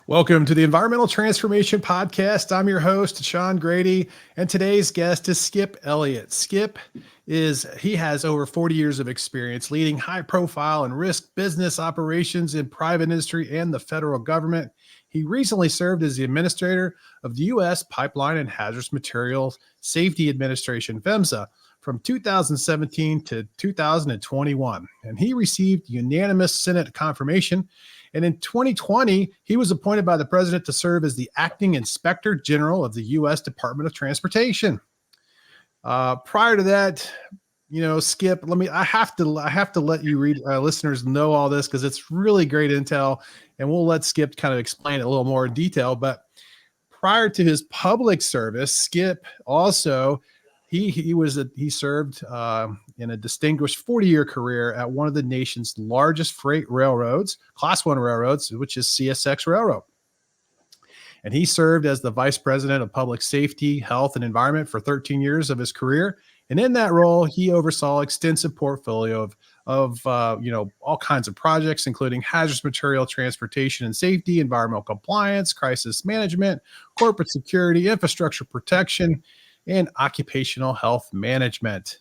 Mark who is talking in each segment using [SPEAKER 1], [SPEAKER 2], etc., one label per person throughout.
[SPEAKER 1] Welcome to the Environmental Transformation Podcast. I'm your host, Sean Grady, and today's guest is Skip Elliott. Skip he has over 40 years of experience leading high profile and risk business operations in private industry and the federal government. He recently served as the Administrator of the U.S. Pipeline and Hazardous Materials Safety Administration, PHMSA, from 2017 to 2021, and he received unanimous Senate confirmation. And in 2020, he was appointed by the president to serve as the acting inspector general of the U.S. Department of Transportation. Prior to that, Skip, I have to let you listeners know all this because it's really great intel, and we'll let Skip kind of explain it a little more in detail. But prior to his public service, Skip also he served in a distinguished 40-year career at one of the nation's largest freight railroads, Class 1 railroads, which is CSX Railroad. And he served as the Vice President of Public Safety, Health, and Environment for 13 years of his career. And in that role, he oversaw extensive portfolio of all kinds of projects, including hazardous material transportation and safety, environmental compliance, crisis management, corporate security, infrastructure protection, and occupational health management.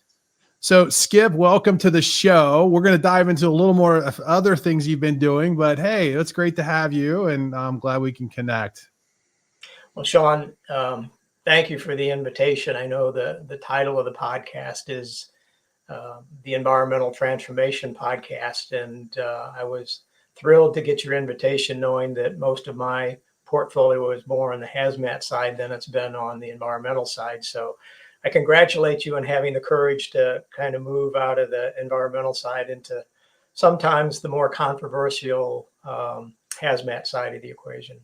[SPEAKER 1] So, Skip, welcome to the show. We're going to dive into a little more of other things you've been doing, but hey, it's great to have you, and I'm glad we can connect.
[SPEAKER 2] Well, Sean, thank you for the invitation. I know the title of the podcast is the Environmental Transformation Podcast, and I was thrilled to get your invitation, knowing that most of my portfolio is more on the hazmat side than it's been on the environmental side. So I congratulate you on having the courage to kind of move out of the environmental side into sometimes the more controversial hazmat side of the equation.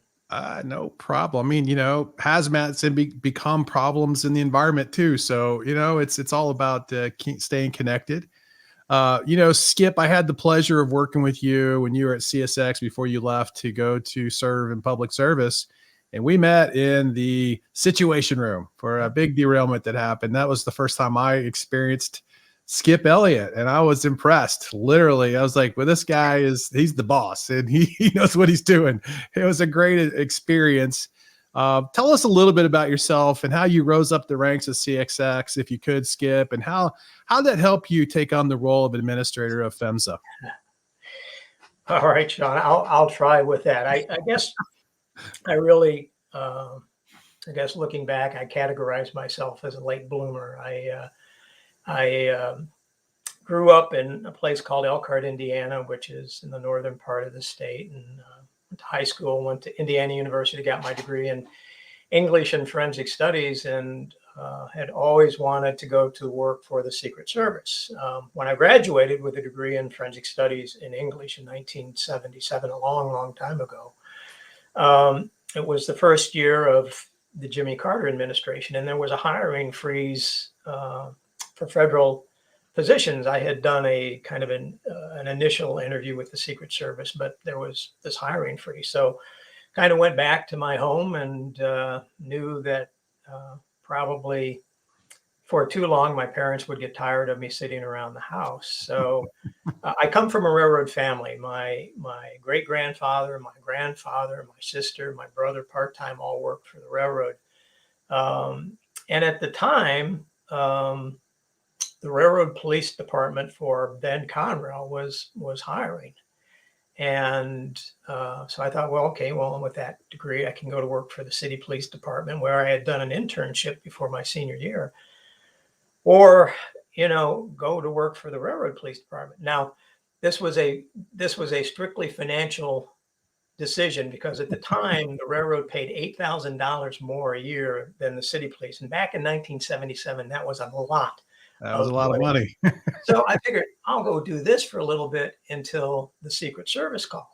[SPEAKER 1] No problem. I mean, hazmats become problems in the environment too. So, it's all about staying connected. Skip, I had the pleasure of working with you when you were at CSX before you left to go to serve in public service. And we met in the situation room for a big derailment that happened. That was the first time I experienced Skip Elliott, and I was impressed. Literally, I was like, well, this guy he's the boss and he knows what he's doing. It was a great experience. Tell us a little bit about yourself and how you rose up the ranks of CSX, if you could, Skip, and how that helped you take on the role of Administrator of PHMSA.
[SPEAKER 2] All right, Sean, I'll try with that. I guess I really, looking back, I categorize myself as a late bloomer. I grew up in a place called Elkhart, Indiana, which is in the northern part of the state, and went to high school, went to Indiana University, got my degree in English and forensic studies, and had always wanted to go to work for the Secret Service. When I graduated with a degree in forensic studies in English in 1977, a long, long time ago, it was the first year of the Jimmy Carter administration, and there was a hiring freeze for federal positions. I had done a kind of an initial interview with the Secret Service, but there was this hiring freeze. So kind of went back to my home and knew that probably for too long, my parents would get tired of me sitting around the house. So I come from a railroad family. My great-grandfather, my grandfather, my sister, my brother, part-time, all worked for the railroad. And at the time, the Railroad Police Department for then Conrail was hiring. And so I thought, well, with that degree, I can go to work for the City Police Department, where I had done an internship before my senior year, or, go to work for the Railroad Police Department. Now, this was a strictly financial decision, because at the time, the railroad paid $8,000 more a year than the city police. And back in 1977, that was a lot.
[SPEAKER 1] That was a lot of money.
[SPEAKER 2] So I figured I'll go do this for a little bit until the Secret Service called.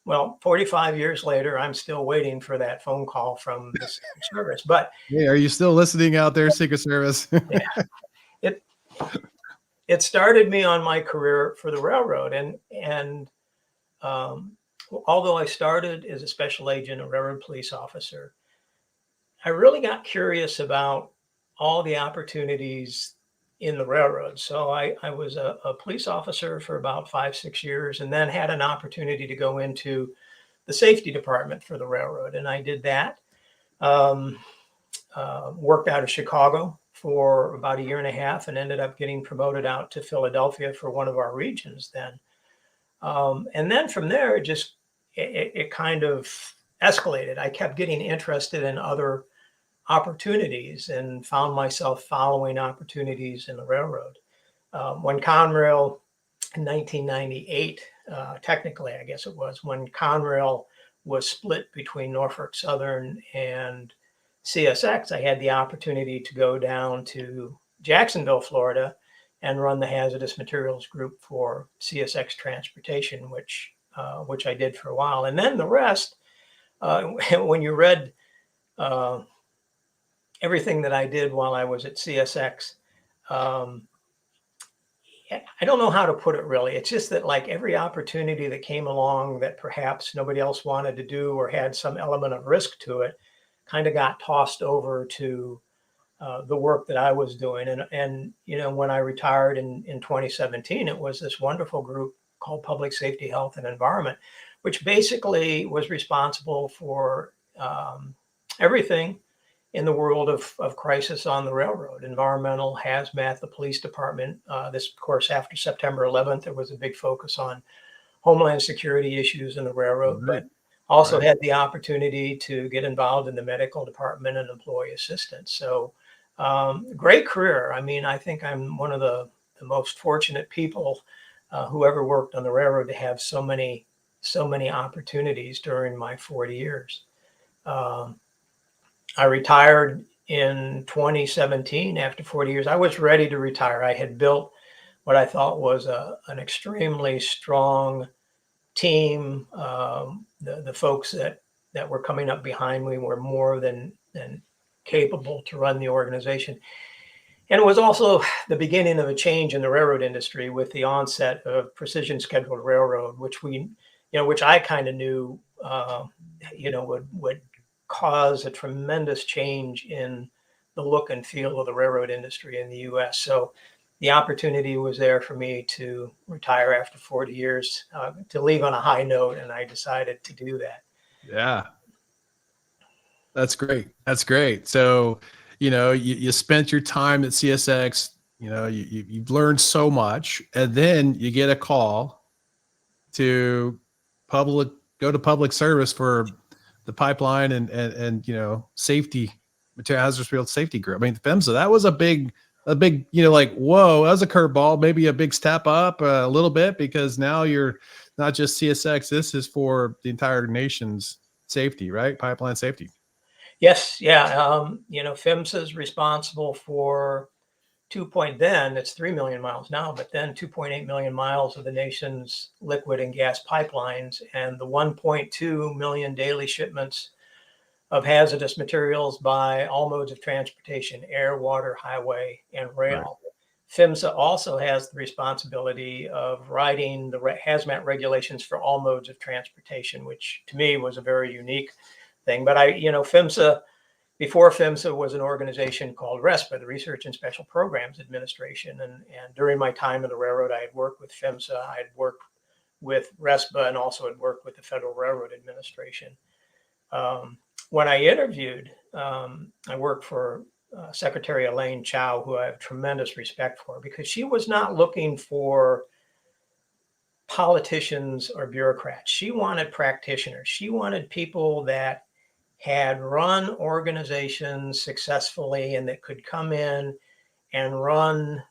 [SPEAKER 2] Well, 45 years later, I'm still waiting for that phone call from the Secret Service. But
[SPEAKER 1] hey, are you still listening out there, Secret Service?
[SPEAKER 2] Yeah, it started me on my career for the railroad, and although I started as a special agent, a railroad police officer, I really got curious about all the opportunities in the railroad. So I was a police officer for about 5-6 years, and then had an opportunity to go into the safety department for the railroad. And I did that. Worked out of Chicago for about a year and a half and ended up getting promoted out to Philadelphia for one of our regions then. And then from there, it kind of escalated. I kept getting interested in other opportunities and found myself following opportunities in the railroad. When Conrail in 1998, technically, I guess it was, when Conrail was split between Norfolk Southern and CSX, I had the opportunity to go down to Jacksonville, Florida, and run the hazardous materials group for CSX Transportation, which I did for a while. And then the rest, when you read everything that I did while I was at CSX, I don't know how to put it really. It's just that like every opportunity that came along that perhaps nobody else wanted to do or had some element of risk to it kind of got tossed over to the work that I was doing. And you know, when I retired in 2017, it was this wonderful group called Public Safety, Health, and Environment, which basically was responsible for everything in the world of crisis on the railroad: environmental, hazmat, the police department. This, of course, after September 11th, there was a big focus on homeland security issues in the railroad, but also had the opportunity to get involved in the medical department and employee assistance. So great career. I mean, I think I'm one of the most fortunate people who ever worked on the railroad to have so many opportunities during my 40 years. I retired in 2017 after 40 years. I was ready to retire. I had built what I thought was an extremely strong team. The folks that were coming up behind me were more than capable to run the organization. And it was also the beginning of a change in the railroad industry with the onset of precision scheduled railroad, which I kind of knew, would cause a tremendous change in the look and feel of the railroad industry in the U.S. So the opportunity was there for me to retire after 40 years, to leave on a high note, and I decided to do that.
[SPEAKER 1] Yeah. That's great. That's great. So, you spent your time at CSX, you've learned so much, and then you get a call to go to public service for the pipeline and safety, material hazardous material safety group. I mean, PHMSA, that was a big, like, whoa, that was a curveball, maybe a big step up a little bit, because now you're not just CSX, this is for the entire nation's safety, right? Pipeline safety.
[SPEAKER 2] Yes. Yeah. PHMSA is responsible for it's 3 million miles now, but then 2.8 million miles of the nation's liquid and gas pipelines, and the 1.2 million daily shipments of hazardous materials by all modes of transportation: air, water, highway, and rail. Right. PHMSA also has the responsibility of writing the hazmat regulations for all modes of transportation, which to me was a very unique thing. But PHMSA, before PHMSA, was an organization called RESPA, the Research and Special Programs Administration. And during my time in the railroad, I had worked with PHMSA, I had worked with RESPA, and also had worked with the Federal Railroad Administration. When I interviewed, I worked for Secretary Elaine Chao, who I have tremendous respect for, because she was not looking for politicians or bureaucrats. She wanted practitioners. She wanted people that had run organizations successfully and that could come in and run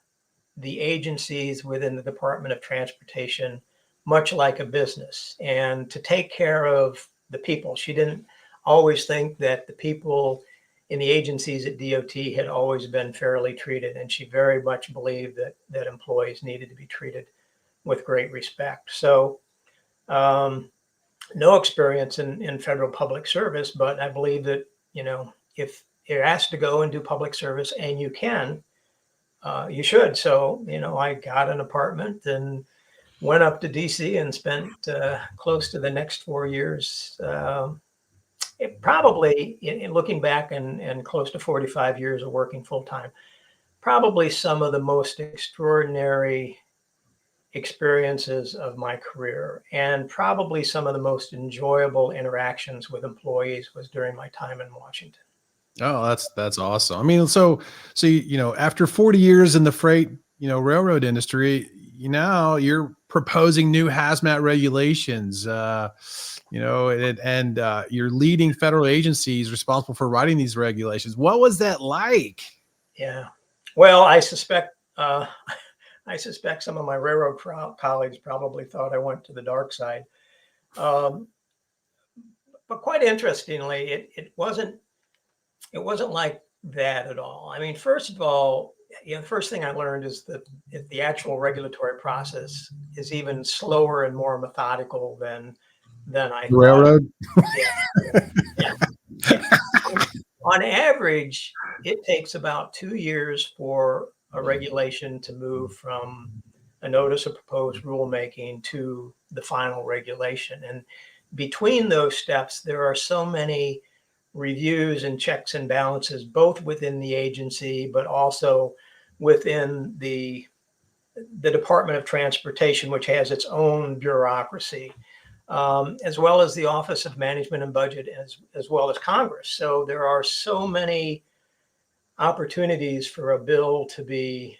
[SPEAKER 2] the agencies within the Department of Transportation much like a business, and to take care of the people. She didn't always think that the people in the agencies at DOT had always been fairly treated, and she very much believed that employees needed to be treated with great respect. So no experience in federal public service, but I believe that, if you're asked to go and do public service, and you can, you should. So, I got an apartment and went up to DC and spent close to the next 4 years. Probably, in looking back, and close to 45 years of working full time, probably some of the most extraordinary experiences of my career, and probably some of the most enjoyable interactions with employees was during my time in Washington.
[SPEAKER 1] Oh, that's awesome. I mean, so after 40 years in the freight, railroad industry, now you're proposing new hazmat regulations, and you're leading federal agencies responsible for writing these regulations. What was that like?
[SPEAKER 2] Yeah. Well, I suspect I suspect some of my railroad colleagues probably thought I went to the dark side. Um, but quite interestingly, it wasn't like that at all. I mean, first of all, the first thing I learned is that the actual regulatory process is even slower and more methodical than I thought.
[SPEAKER 1] Railroad?
[SPEAKER 2] Yeah, yeah, yeah. On average, it takes about 2 years for a regulation to move from a notice of proposed rulemaking to the final regulation. And between those steps, there are so many reviews and checks and balances, both within the agency, but also within the Department of Transportation, which has its own bureaucracy, as well as the Office of Management and Budget, as well as Congress. So there are so many opportunities for a bill to be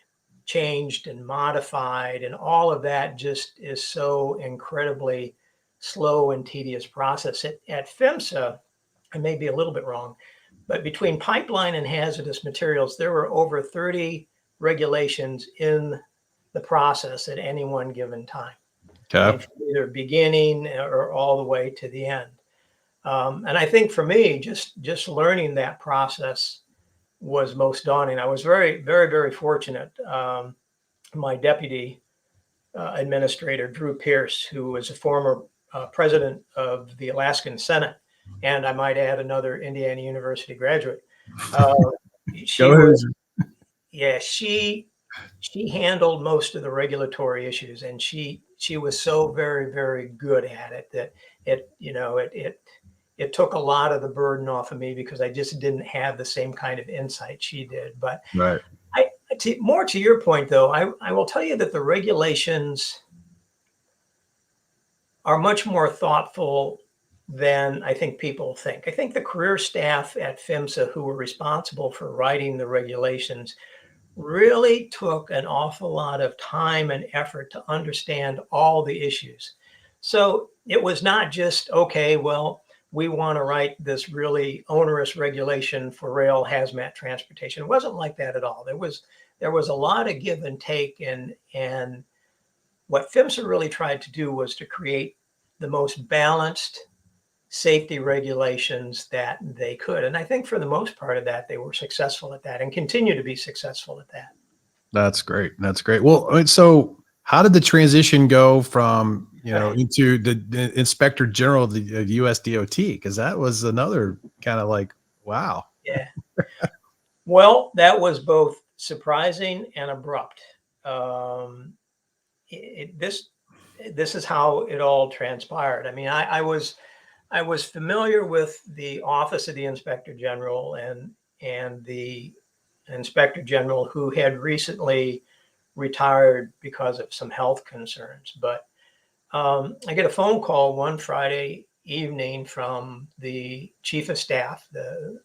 [SPEAKER 2] changed and modified, and all of that just is so incredibly slow and tedious process. At PHMSA, I may be a little bit wrong, but between pipeline and hazardous materials, there were over 30 regulations in the process at any one given time. I mean, from either beginning or all the way to the end. And I think for me, just learning that process was most daunting. I was very, very, very fortunate. My deputy administrator, Drew Pierce, who was a former president of the Alaskan Senate, and I might add another Indiana University graduate. She handled most of the regulatory issues, and she was so very, very good at it that it took a lot of the burden off of me because I just didn't have the same kind of insight she did. But
[SPEAKER 1] Right.
[SPEAKER 2] More to your point, though, I will tell you that the regulations are much more thoughtful than I think people think. I think the career staff at PHMSA who were responsible for writing the regulations really took an awful lot of time and effort to understand all the issues. So it was not just, okay, well, we want to write this really onerous regulation for rail hazmat transportation. It wasn't like that at all. There was a lot of give and take, and what PHMSA really tried to do was to create the most balanced safety regulations that they could. And I think for the most part of that, they were successful at that and continue to be successful at that.
[SPEAKER 1] That's great. That's great. Well, so how did the transition go from, into the Inspector General of the US DOT? Because that was another kind of like, wow.
[SPEAKER 2] Yeah. Well, that was both surprising and abrupt. This is how it all transpired. I mean, I was familiar with the Office of the Inspector General and the Inspector General who had recently retired because of some health concerns. But I get a phone call one Friday evening from the Chief of Staff, the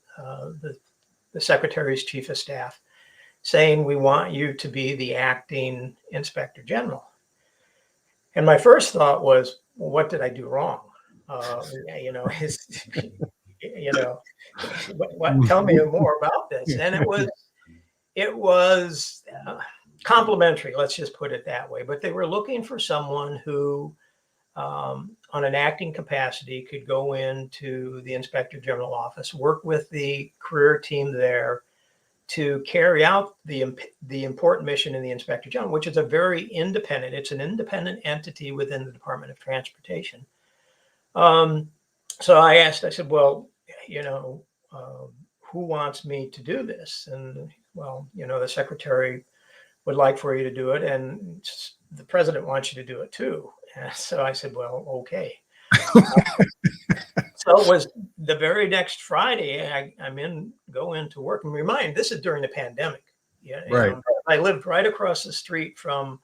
[SPEAKER 2] Secretary's Chief of Staff, saying, "We want you to be the acting Inspector General." And my first thought was, well, what did I do wrong? Tell me more about this. And it was complimentary, let's just put it that way. But they were looking for someone who, on an acting capacity, could go into the Inspector General office, work with the career team there to carry out the important mission in the Inspector General, which is it's an independent entity within the Department of Transportation. So I said, well, who wants me to do this? And well, the secretary would like for you to do it, and the president wants you to do it too. And so I said, well, okay. So it was the very next Friday, go into work. And remind, this is during the pandemic. Yeah,
[SPEAKER 1] Right.
[SPEAKER 2] I lived right across the street from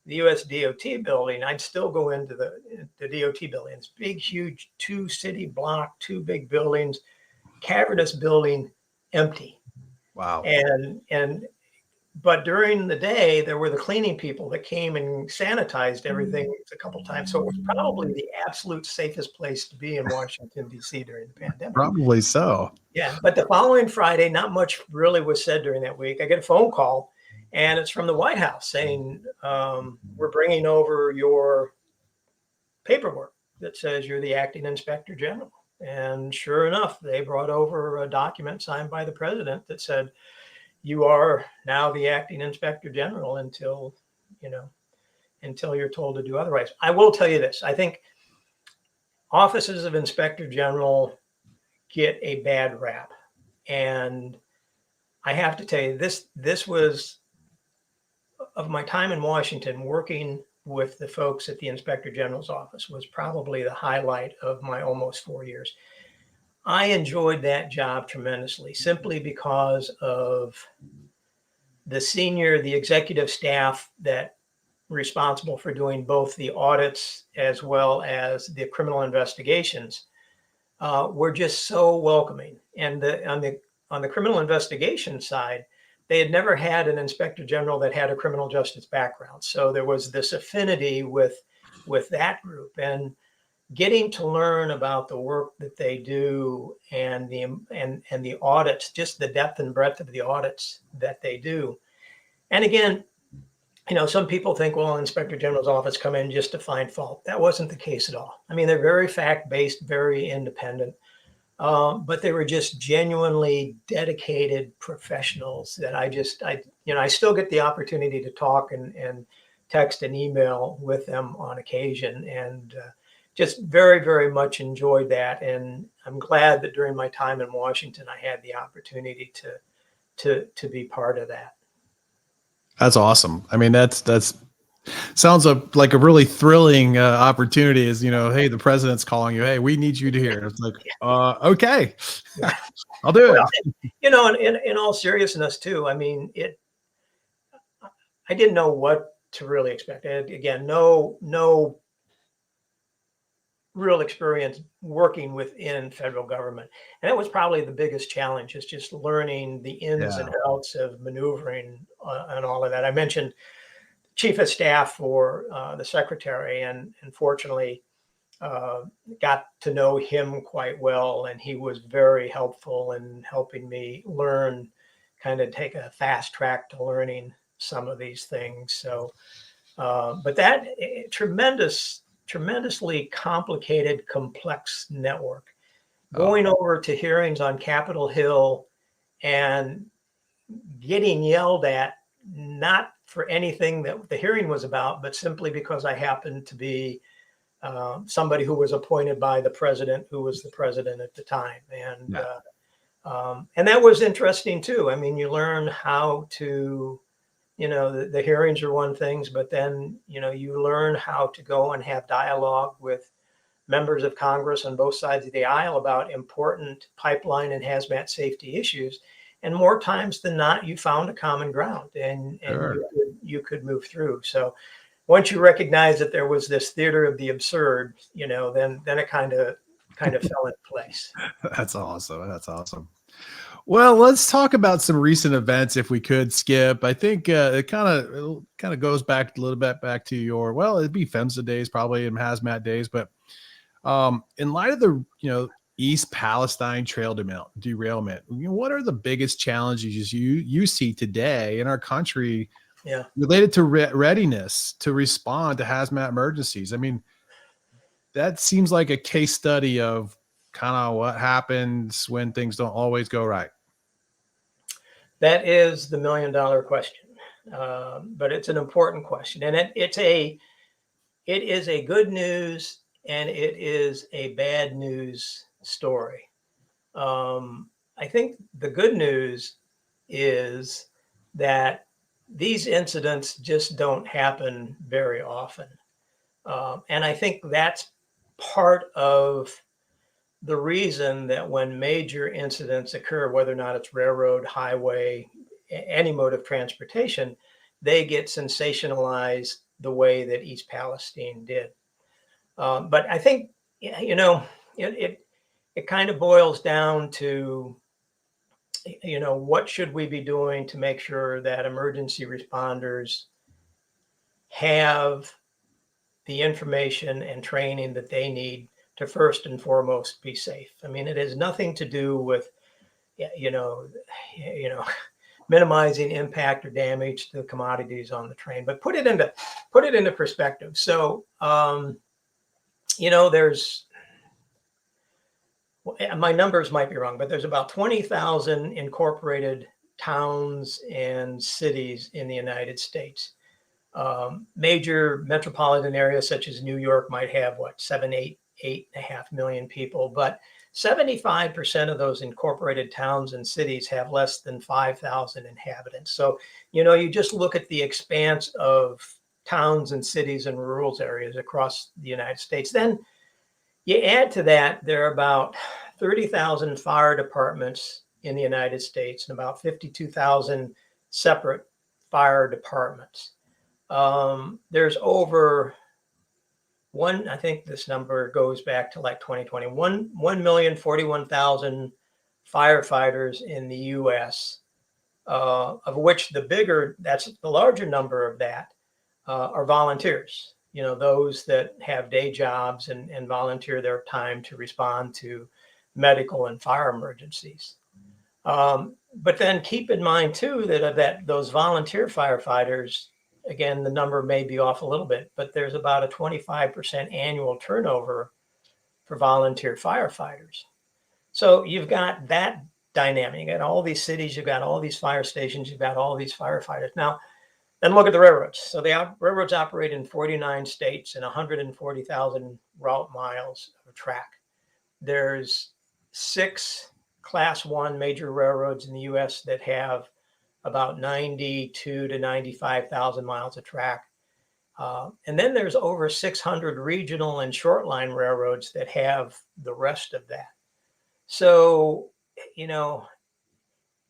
[SPEAKER 2] the US DOT building, I'd still go into the DOT building. It's big, huge, 2-city block, 2 big buildings, cavernous building, empty.
[SPEAKER 1] Wow.
[SPEAKER 2] But during the day, there were the cleaning people that came and sanitized everything a couple times. So it was probably the absolute safest place to be in Washington, D.C. during the pandemic.
[SPEAKER 1] Probably so.
[SPEAKER 2] Yeah. But the following Friday, not much really was said during that week. I get a phone call, and it's from the White House saying, we're bringing over your paperwork that says you're the acting inspector general. And sure enough, they brought over a document signed by the president that said, you are now the acting inspector general until you're told to do otherwise. I will tell you this. I think offices of inspector general get a bad rap. And I have to tell you, this was, of my time in Washington, working with the folks at the inspector general's office, was probably the highlight of my almost 4 years. I enjoyed that job tremendously, simply because of the executive staff that responsible for doing both the audits as well as the criminal investigations were just so welcoming. And on the criminal investigation side, they had never had an inspector general that had a criminal justice background. So there was this affinity with that group, and getting to learn about the work that they do and the audits, just the depth and breadth of the audits that they do. And again, some people think, well, inspector general's office come in just to find fault. That wasn't the case at all. I mean, they're very fact-based, very independent, but they were just genuinely dedicated professionals that I still get the opportunity to talk and text and email with them on occasion, and just very, very much enjoyed that. And I'm glad that during my time in Washington, I had the opportunity to be part of that.
[SPEAKER 1] That's awesome. I mean, that's sounds like a really thrilling opportunity. Is, hey, the president's calling you. Hey, we need you to hear. It's like, okay,
[SPEAKER 2] Yeah.
[SPEAKER 1] I'll do it.
[SPEAKER 2] Well, in all seriousness too, I mean, I didn't know what to really expect. And again, no real experience working within federal government. And that was probably the biggest challenge, is just learning the ins and outs of maneuvering and all of that. I mentioned chief of staff for the secretary, and fortunately got to know him quite well. And he was very helpful in helping me learn, kind of take a fast track to learning some of these things. So, but that tremendously complicated, complex network. Going over to hearings on Capitol Hill and getting yelled at, not for anything that the hearing was about, but simply because I happened to be somebody who was appointed by the president, who was the president at the time. And that was interesting too. I mean, you learn how to, the hearings are one thing, but then, you learn how to go and have dialogue with members of Congress on both sides of the aisle about important pipeline and hazmat safety issues. And more times than not, you found a common ground, and you could move through. So once you recognize that there was this theater of the absurd, then it kind of fell into place.
[SPEAKER 1] That's awesome. That's awesome. Well, let's talk about some recent events, if we could, Skip. I think it kind of goes back a little bit back to it'd be PHMSA days, probably, and hazmat days. But in light of the East Palestine trail derailment, what are the biggest challenges you see today in our country related to readiness to respond to hazmat emergencies? I mean, that seems like a case study of kind of what happens when things don't always go right.
[SPEAKER 2] That is the $1 million question, but it's an important question, and it is a good news and it is a bad news story. I think the good news is that these incidents just don't happen very often, and I think that's part of the reason that when major incidents occur, whether or not it's railroad, highway, any mode of transportation, they get sensationalized, the way that East Palestine did. But I think, it kind of boils down to, what should we be doing to make sure that emergency responders have the information and training that they need to first and foremost be safe. I mean, it has nothing to do with, minimizing impact or damage to the commodities on the train, but put it into perspective. So, there's, my numbers might be wrong, but there's about 20,000 incorporated towns and cities in the United States. Major metropolitan areas such as New York might have 8.5 million people, but 75% of those incorporated towns and cities have less than 5,000 inhabitants. So, you just look at the expanse of towns and cities and rural areas across the United States. Then you add to that, there are about 30,000 fire departments in the United States and about 52,000 separate fire departments. There's over I think this number goes back to like 2020, 1,041,000 firefighters in the US, of which that's the larger number of that, are volunteers, those that have day jobs and volunteer their time to respond to medical and fire emergencies. But then keep in mind too, that those volunteer firefighters, again, the number may be off a little bit, but there's about a 25% annual turnover for volunteer firefighters. So you've got that dynamic. You got all these cities, you've got all these fire stations, you've got all these firefighters. Now, then look at the railroads. So the railroads operate in 49 states and 140,000 route miles of track. There's 6 Class 1 major railroads in the US that have about 92 to 95,000 miles of track. And then there's over 600 regional and short line railroads that have the rest of that. So,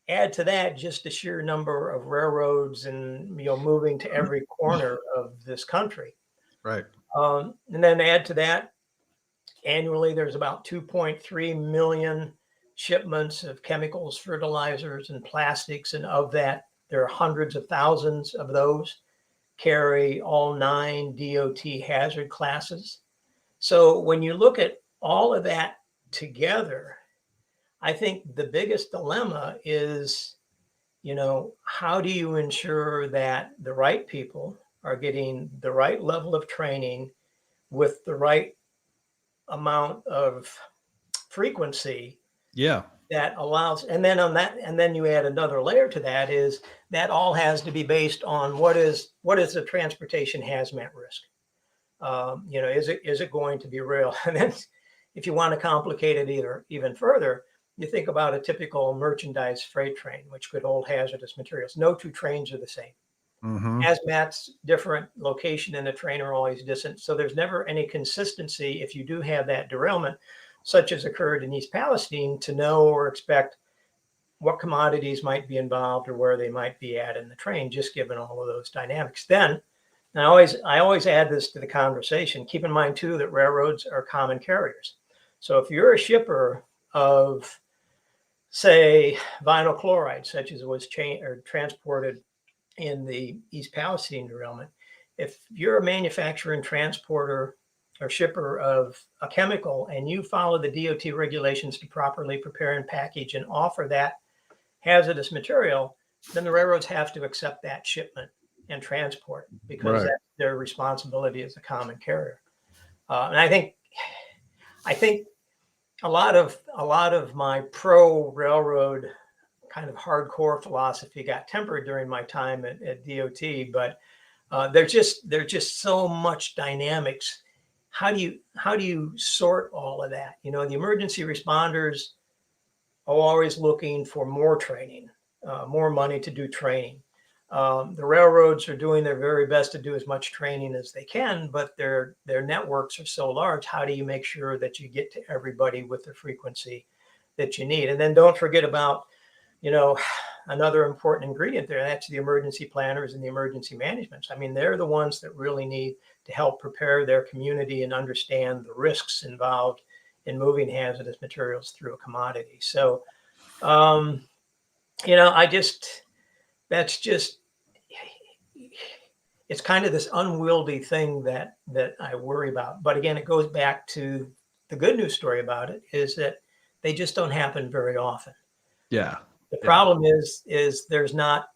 [SPEAKER 2] add to that just the sheer number of railroads and, moving to every corner of this country.
[SPEAKER 1] Right.
[SPEAKER 2] And then add to that, annually, there's about 2.3 million shipments of chemicals, fertilizers, and plastics. And of that, there are hundreds of thousands of those carry all 9 DOT hazard classes. So when you look at all of that together, I think the biggest dilemma is, how do you ensure that the right people are getting the right level of training with the right amount of frequency?
[SPEAKER 1] Yeah.
[SPEAKER 2] That allows, and then you add another layer to that, is that all has to be based on what is the transportation hazmat risk? Is it going to be real? And then if you want to complicate it even further, you think about a typical merchandise freight train, which could hold hazardous materials. No 2 trains are the same.
[SPEAKER 1] Mm-hmm.
[SPEAKER 2] Hazmat's different, location in the train are always distant. So there's never any consistency if you do have that derailment, such as occurred in East Palestine, to know or expect what commodities might be involved or where they might be at in the train, just given all of those dynamics. Then, and I always add this to the conversation, keep in mind too that railroads are common carriers. So if you're a shipper of, say, vinyl chloride, such as was transported in the East Palestine derailment, if you're a manufacturer and transporter or shipper of a chemical and you follow the DOT regulations to properly prepare and package and offer that hazardous material, then the railroads have to accept that shipment and transport, because that's their responsibility as a common carrier. And I think a lot of my pro railroad kind of hardcore philosophy got tempered during my time at DOT, but there's just so much dynamics. How do you sort all of that? The emergency responders are always looking for more training, more money to do training. The railroads are doing their very best to do as much training as they can, but their networks are so large. How do you make sure that you get to everybody with the frequency that you need? And then don't forget about, another important ingredient there. That's the emergency planners and the emergency managements. I mean, they're the ones that really need to help prepare their community and understand the risks involved in moving hazardous materials through a commodity. So, you know, that's just, it's kind of this unwieldy thing that I worry about. But again, it goes back to the good news story about it is that they just don't happen very often.
[SPEAKER 1] Yeah.
[SPEAKER 2] The problem is there's not,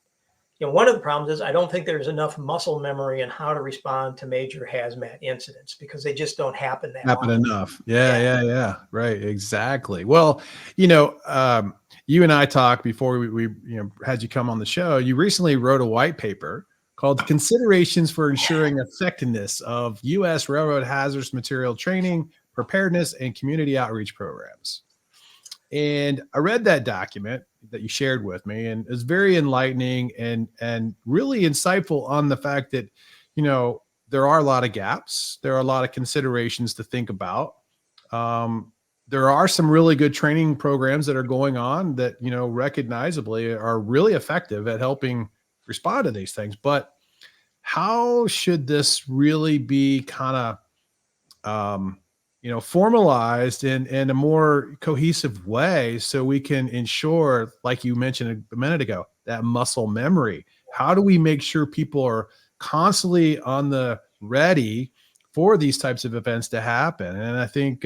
[SPEAKER 2] you know, one of the problems is I don't think there's enough muscle memory in how to respond to major hazmat incidents because they just don't happen that
[SPEAKER 1] Happen
[SPEAKER 2] often.
[SPEAKER 1] enough. Yeah. Right. Exactly. Well, you know, you and I talked before we you know had you come on the show. You recently wrote a white paper called "Considerations for Ensuring Effectiveness of U.S. Railroad Hazardous Material Training, Preparedness, and Community Outreach Programs." And I read that document that you shared with me, and it's very enlightening and really insightful on the fact that, you know, there are a lot of gaps. There are a lot of considerations to think about. There are some really good training programs that are going on that, you know, recognizably are really effective at helping respond to these things. But how should this really be kind of, you know, formalized in a more cohesive way so we can ensure, like you mentioned a minute ago, that muscle memory? How do we make sure people are constantly on the ready for these types of events to happen? And I think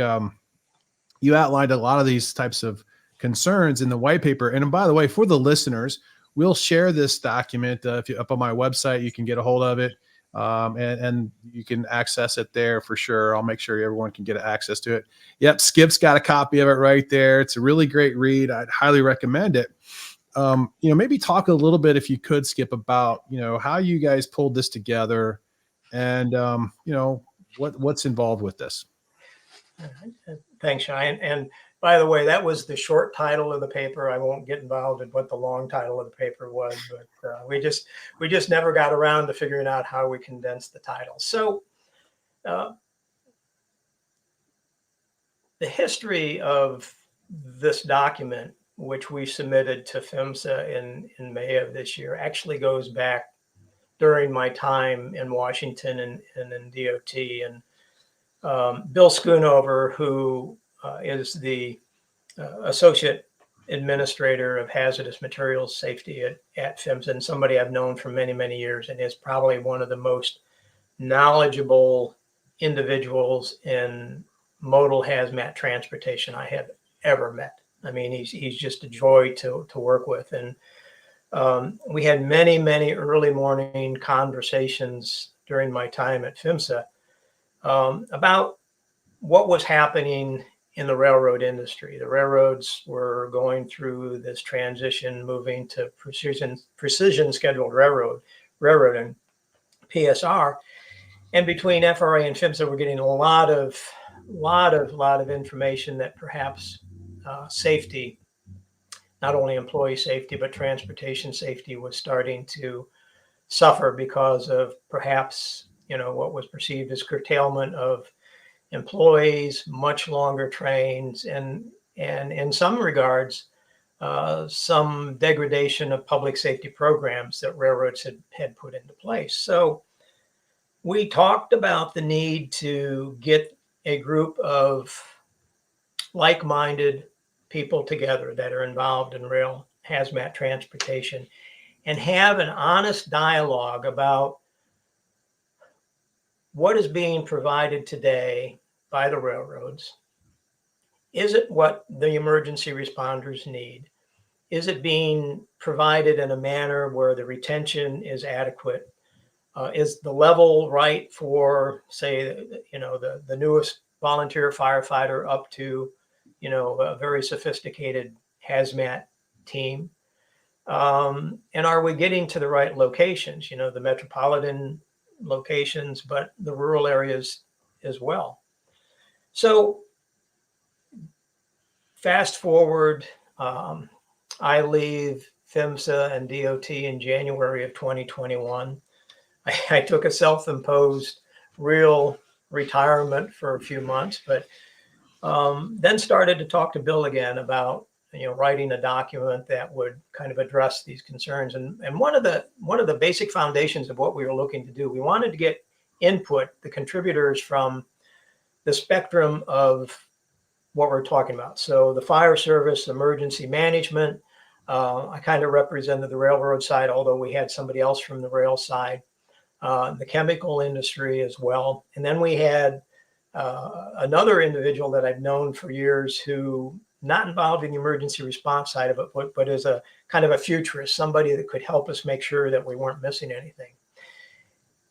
[SPEAKER 1] you outlined a lot of these types of concerns in the white paper. And by the way, for the listeners, we'll share this document if you up on my website. You can get a hold of it, and you can access it there for sure. I'll make sure everyone can get access to it. Yep, Skip's got a copy of it right there. It's a really great read. I'd highly recommend it. You know, maybe talk a little bit, if you could, Skip, about, you know, how you guys pulled this together, and you know, what's involved with this.
[SPEAKER 2] Thanks, Sean. And by the way, that was the short title of the paper. I won't get involved in what the long title of the paper was, but we just never got around to figuring out how we condensed the title. So the history of this document, which we submitted to PHMSA in May of this year, actually goes back during my time in Washington and in DOT. And Bill Schoonover, who is the Associate Administrator of Hazardous Materials Safety at PHMSA, and somebody I've known for many, many years, and is probably one of the most knowledgeable individuals in modal hazmat transportation I have ever met. I mean, he's just a joy to work with. And we had many, many early morning conversations during my time at PHMSA about what was happening in the railroad industry. The railroads were going through this transition, moving to precision scheduled railroading, PSR. And between FRA and PHMSA, we're getting a lot of information that perhaps safety, not only employee safety, but transportation safety was starting to suffer because of perhaps, you know, what was perceived as curtailment of employees, much longer trains, and in some regards, some degradation of public safety programs that railroads had put into place. So we talked about the need to get a group of like-minded people together that are involved in rail hazmat transportation and have an honest dialogue about what is being provided today by the railroads. Is it what the emergency responders need? Is it being provided in a manner where the retention is adequate? Is the level right for, say, you know, the newest volunteer firefighter up to, you know, a very sophisticated hazmat team? And are we getting to the right locations? You know, the metropolitan locations, but the rural areas as well. So fast forward, I leave PHMSA and DOT in January of 2021. I took a self-imposed real retirement for a few months, but then started to talk to Bill again about writing a document that would kind of address these concerns. And one of the basic foundations of what we were looking to do, we wanted to get input, the contributors from the spectrum of what we're talking about. So the fire service, emergency management, I kind of represented the railroad side, although we had somebody else from the rail side, the chemical industry as well. And then we had another individual that I've known for years who not involved in the emergency response side of it, but is a kind of a futurist, somebody that could help us make sure that we weren't missing anything.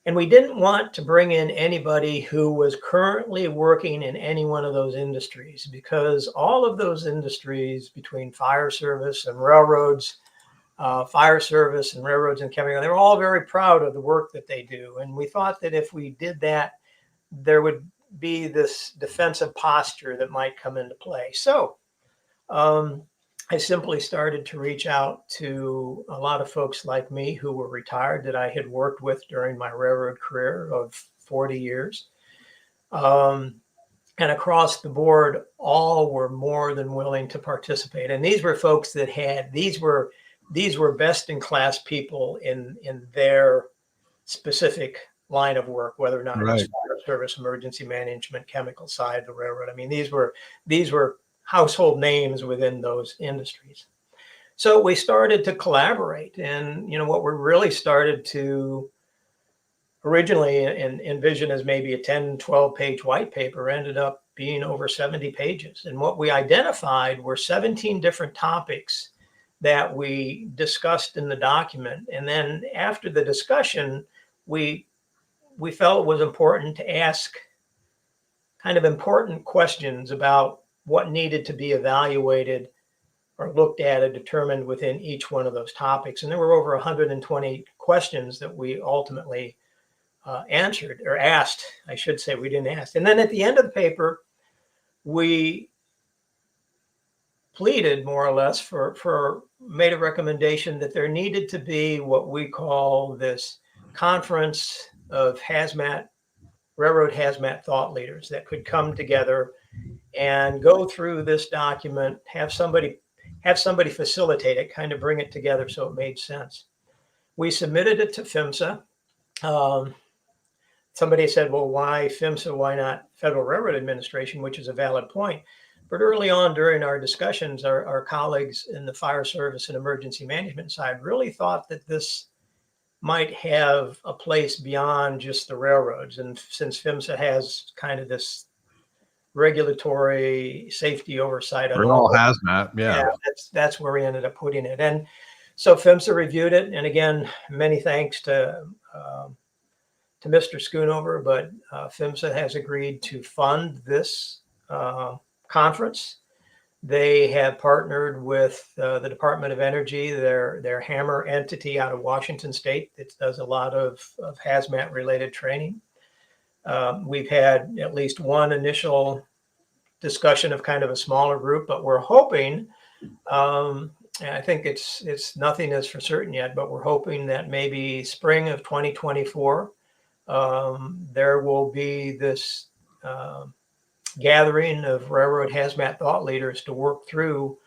[SPEAKER 2] And we didn't want to bring in anybody who was currently working in any one of those industries, because all of those industries between fire service and railroads, fire service and railroads and chemical, they're all very proud of the work that they do. And we thought that if we did that, there would be this defensive posture that might come into play. So I simply started to reach out to a lot of folks like me who were retired that I had worked with during my railroad career of 40 years. And across the board, all were more than willing to participate. And these were folks that these were best in class people in their specific line of work, whether or not it was fire service, emergency management, chemical side, the railroad. I mean, these were household names within those industries. So we started to collaborate, and what we really started to originally envision as maybe a 10, 12 page white paper ended up being over 70 pages. And what we identified were 17 different topics that we discussed in the document. And then after the discussion, we felt it was important to ask kind of important questions about what needed to be evaluated or looked at and determined within each one of those topics. And there were over 120 questions that we ultimately answered, or asked, I should say. We didn't ask. And then at the end of the paper, we pleaded more or less made a recommendation that there needed to be what we call this conference of railroad hazmat thought leaders that could come together and go through this document, have somebody facilitate it, kind of bring it together so it made sense. We submitted it to PHMSA. Somebody said, well, why PHMSA? Why not Federal Railroad Administration, which is a valid point. But early on during our discussions, our colleagues in the fire service and emergency management side really thought that this might have a place beyond just the railroads. And since PHMSA has kind of this regulatory safety oversight on
[SPEAKER 1] all hazmat,
[SPEAKER 2] that's where we ended up putting it. And so PHMSA reviewed it, and again, many thanks to Mr. Schoonover, but PHMSA has agreed to fund this conference. They have partnered with the Department of Energy, their Hammer entity out of Washington State that does a lot of hazmat related training. We've had at least one initial discussion of kind of a smaller group, but we're hoping, and I think it's nothing is for certain yet, but we're hoping that maybe spring of 2024, there will be this gathering of railroad hazmat thought leaders to work through,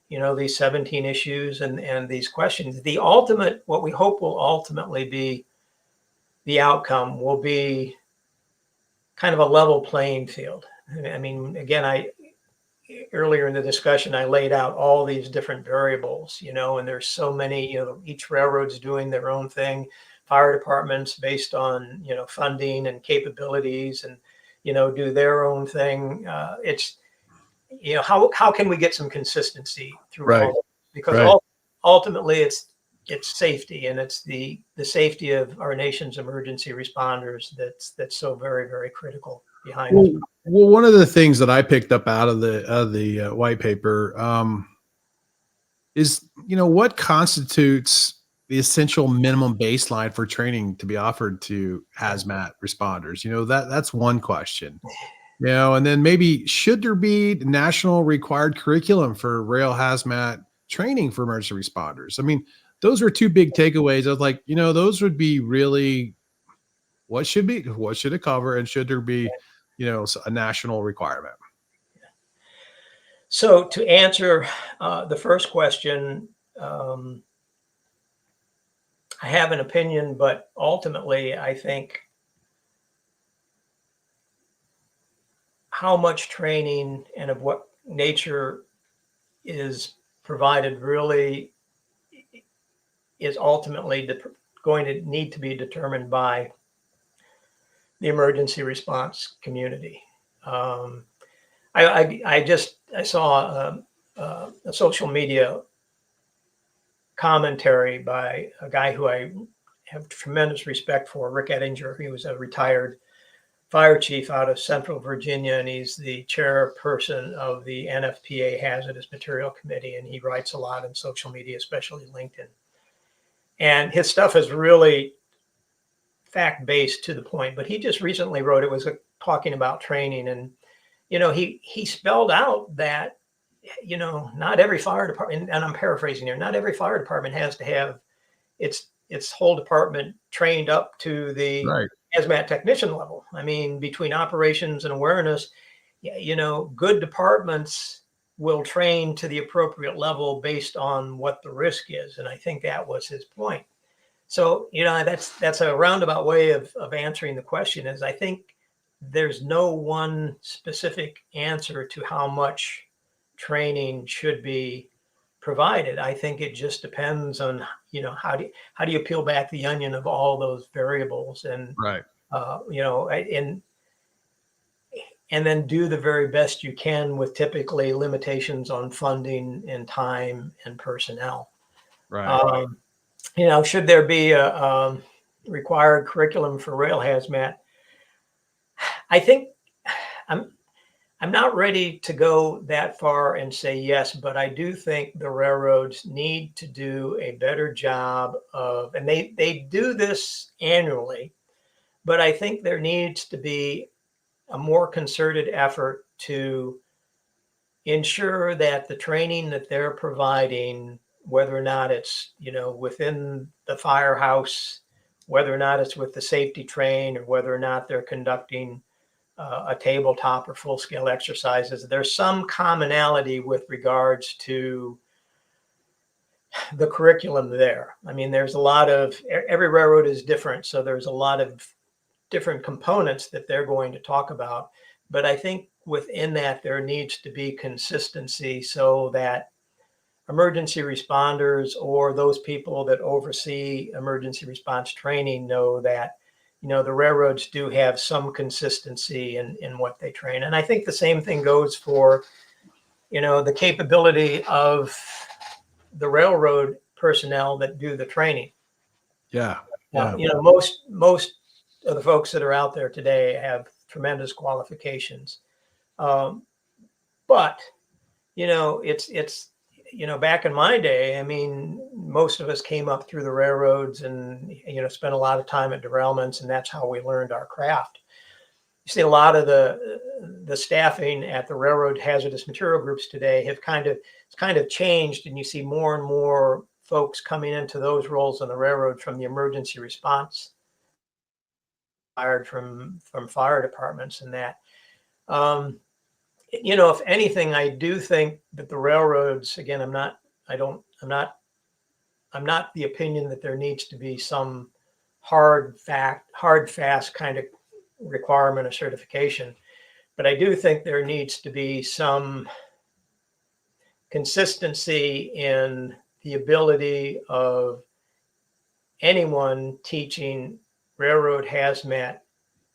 [SPEAKER 2] these 17 issues and these questions. The ultimate, what we hope will ultimately be the outcome, will be kind of a level playing field. I mean, again, earlier in the discussion, I laid out all these different variables, and there's so many, each railroad's doing their own thing. Fire departments based on, funding and capabilities and, do their own thing. It's, how can we get some consistency through all? Because ultimately it's safety, and it's the safety of our nation's emergency responders that's so very, very critical behind us.
[SPEAKER 1] Well, one of the things that I picked up out of the white paper is, what constitutes the essential minimum baseline for training to be offered to hazmat responders. That's one question. And then maybe should there be national required curriculum for rail hazmat training for emergency responders? I mean, those were two big takeaways. I was like, those would be really what should it cover, and should there be, a national requirement?
[SPEAKER 2] So to answer the first question, I have an opinion, but ultimately I think how much training and of what nature is provided really is ultimately going to need to be determined by the emergency response community. I saw a social media commentary by a guy who I have tremendous respect for, Rick Ettinger. He was a retired fire chief out of Central Virginia, and he's the chairperson of the NFPA Hazardous Material Committee, and he writes a lot on social media, especially LinkedIn. And his stuff is really fact-based to the point, but he just recently wrote, it was talking about training, and he spelled out that not every fire department, and I'm paraphrasing here, not every fire department has to have its whole department trained up to the
[SPEAKER 1] Right.
[SPEAKER 2] hazmat technician level. I mean, between operations and awareness, good departments will train to the appropriate level based on what the risk is. And I think that was his point. So, that's a roundabout way of answering the question. Is I think there's no one specific answer to how much training should be provided. I think it just depends on, how do you peel back the onion of all those variables, and
[SPEAKER 1] Right.
[SPEAKER 2] and then do the very best you can with typically limitations on funding and time and personnel.
[SPEAKER 1] Right.
[SPEAKER 2] Should there be a required curriculum for rail hazmat? I think I'm not ready to go that far and say yes, but I do think the railroads need to do a better job of, and they do this annually, but I think there needs to be a more concerted effort to ensure that the training that they're providing, whether or not it's, within the firehouse, whether or not it's with the safety train, or whether or not they're conducting a tabletop or full-scale exercises, there's some commonality with regards to the curriculum there. I mean, there's a lot of, every railroad is different, so there's a lot of different components that they're going to talk about. But I think within that, there needs to be consistency so that emergency responders or those people that oversee emergency response training know that, the railroads do have some consistency in what they train. And I think the same thing goes for, the capability of the railroad personnel that do the training.
[SPEAKER 1] Yeah.
[SPEAKER 2] Now,
[SPEAKER 1] Yeah.
[SPEAKER 2] most of the folks that are out there today have tremendous qualifications. But, it's back in my day, I mean, most of us came up through the railroads and, spent a lot of time at derailments, and that's how we learned our craft. You see a lot of the staffing at the railroad hazardous material groups today have kind of changed, and you see more and more folks coming into those roles on the railroad from the emergency response, hired from fire departments and that. If anything, I do think that the railroads, again, I'm not the opinion that there needs to be some hard, fast kind of requirement or certification, but I do think there needs to be some consistency in the ability of anyone teaching railroad hazmat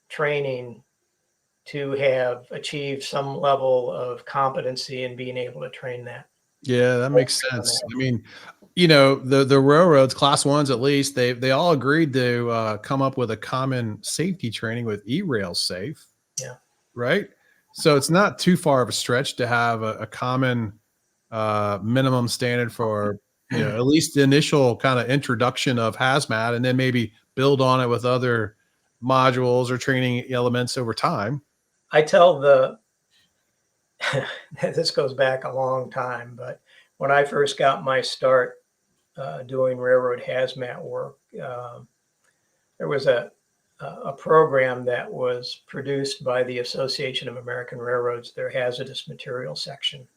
[SPEAKER 2] training to have achieved some level of competency in being able to train that.
[SPEAKER 1] Yeah, that makes sense. I mean, the railroads, class ones at least, they all agreed to come up with a common safety training with E-Rail Safe.
[SPEAKER 2] Yeah.
[SPEAKER 1] Right. So it's not too far of a stretch to have a common minimum standard for, at least the initial kind of introduction of hazmat, and then maybe build on it with other modules or training elements over time.
[SPEAKER 2] I tell this goes back a long time, but when I first got my start doing railroad hazmat work, there was a program that was produced by the Association of American Railroads, their hazardous material section.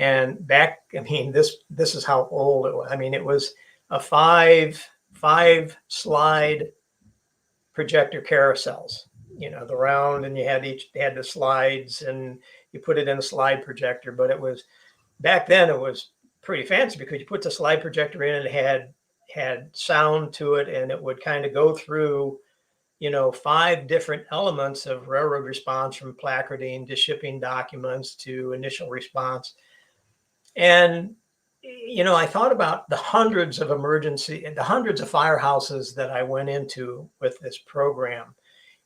[SPEAKER 2] And back, I mean, this is how old it was. I mean, it was a five slide projector carousels, the round, and you had the slides, and you put it in a slide projector. But it was, back then it was pretty fancy because you put the slide projector in and it had sound to it, and it would kind of go through, 5 different elements of railroad response, from placarding to shipping documents to initial response. And, I thought about the hundreds of firehouses that I went into with this program.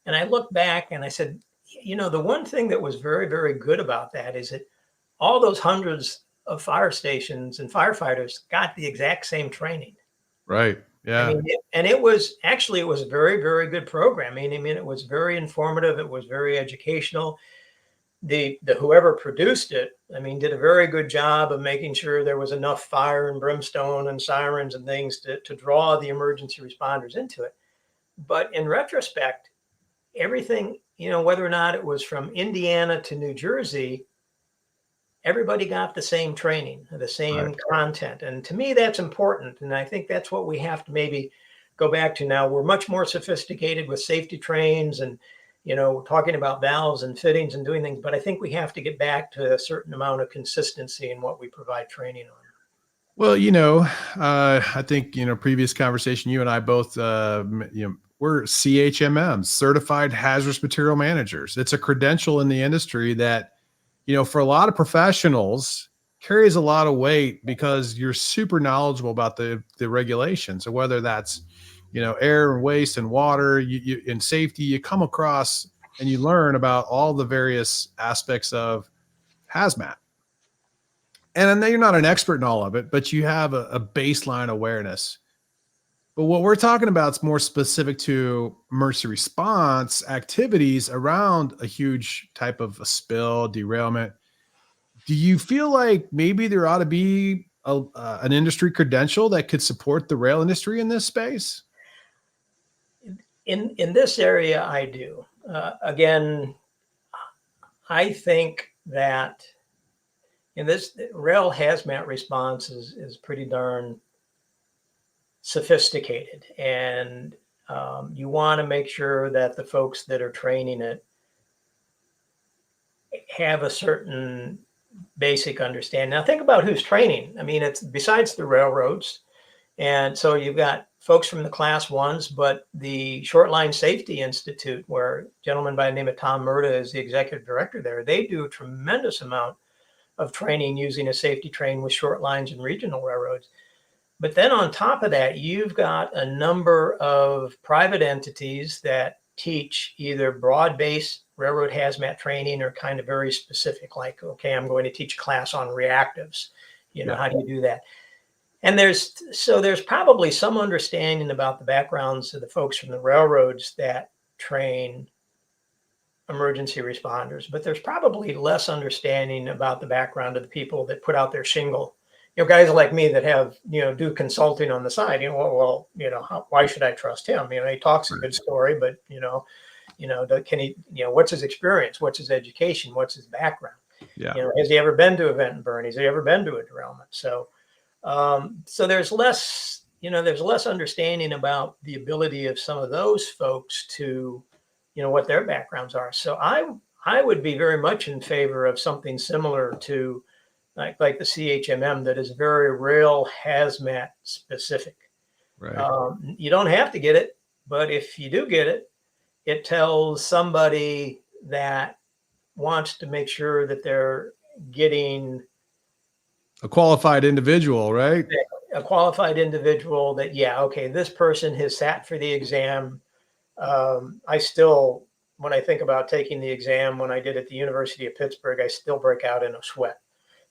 [SPEAKER 2] And I looked back and I said, the one thing that was very, very good about that is that all those hundreds of fire stations and firefighters got the exact same training.
[SPEAKER 1] Right. Yeah.
[SPEAKER 2] I mean, it was a very, very good program. I mean, it was very informative. It was very educational. The whoever produced it, I mean, did a very good job of making sure there was enough fire and brimstone and sirens and things to draw the emergency responders into it. But in retrospect, everything, whether or not it was from Indiana to New Jersey, everybody got the same training, the same content. And to me, that's important. And I think that's what we have to maybe go back to now. We're much more sophisticated with safety trains and, talking about valves and fittings and doing things. But I think we have to get back to a certain amount of consistency in what we provide training on.
[SPEAKER 1] Well, I think, previous conversation, you and I both, we're CHMMs, Certified Hazardous Material Managers. It's a credential in the industry that, for a lot of professionals carries a lot of weight because you're super knowledgeable about the regulations. So whether that's, air and waste and water, you in safety, you come across and you learn about all the various aspects of hazmat. And then you're not an expert in all of it, but you have a baseline awareness. But what we're talking about is more specific to emergency response activities around a huge type of a spill, derailment. Do you feel like maybe there ought to be an industry credential that could support the rail industry in this space?
[SPEAKER 2] In this area, I do. Again, I think that in this rail hazmat response is pretty darn sophisticated, and you want to make sure that the folks that are training it have a certain basic understanding. Now think about who's training. I mean, it's besides the railroads. And so you've got folks from the class ones, but the Short Line Safety Institute, where a gentleman by the name of Tom Murda is the executive director there, they do a tremendous amount of training using a safety train with short lines and regional railroads. But then on top of that, you've got a number of private entities that teach either broad-based railroad hazmat training or kind of very specific, like, okay, I'm going to teach a class on reactives. How do you do that? And there's probably some understanding about the backgrounds of the folks from the railroads that train emergency responders, but there's probably less understanding about the background of the people that put out their shingle. Guys like me that have, do consulting on the side, why should I trust him? He talks a good story, but, can he, what's his experience? What's his education? What's his background?
[SPEAKER 1] Yeah.
[SPEAKER 2] Has he ever been to a vent and burn? Has he ever been to a derailment? So there's less, there's less understanding about the ability of some of those folks to, what their backgrounds are. So I would be very much in favor of something similar to like the CHMM that is very rail hazmat specific.
[SPEAKER 1] Right.
[SPEAKER 2] You don't have to get it, but if you do get it, it tells somebody that wants to make sure that they're getting
[SPEAKER 1] a qualified individual, right?
[SPEAKER 2] A qualified individual that, okay, this person has sat for the exam. I still, when I think about taking the exam, when I did at the University of Pittsburgh, I still break out in a sweat,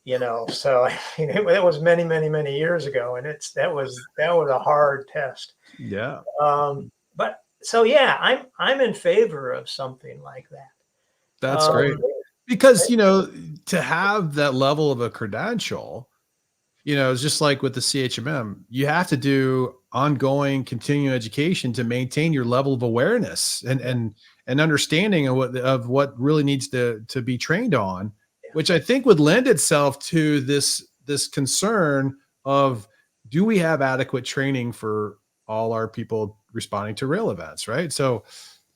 [SPEAKER 2] so it was many, many, many years ago. And that was a hard test.
[SPEAKER 1] Yeah.
[SPEAKER 2] But so, I'm in favor of something like that.
[SPEAKER 1] That's great. Because, to have that level of a credential, it's just like with the CHMM, you have to do ongoing continuing education to maintain your level of awareness and understanding of what really needs to be trained on. which I think would lend itself to this concern of, do we have adequate training for all our people responding to rail events, right? So,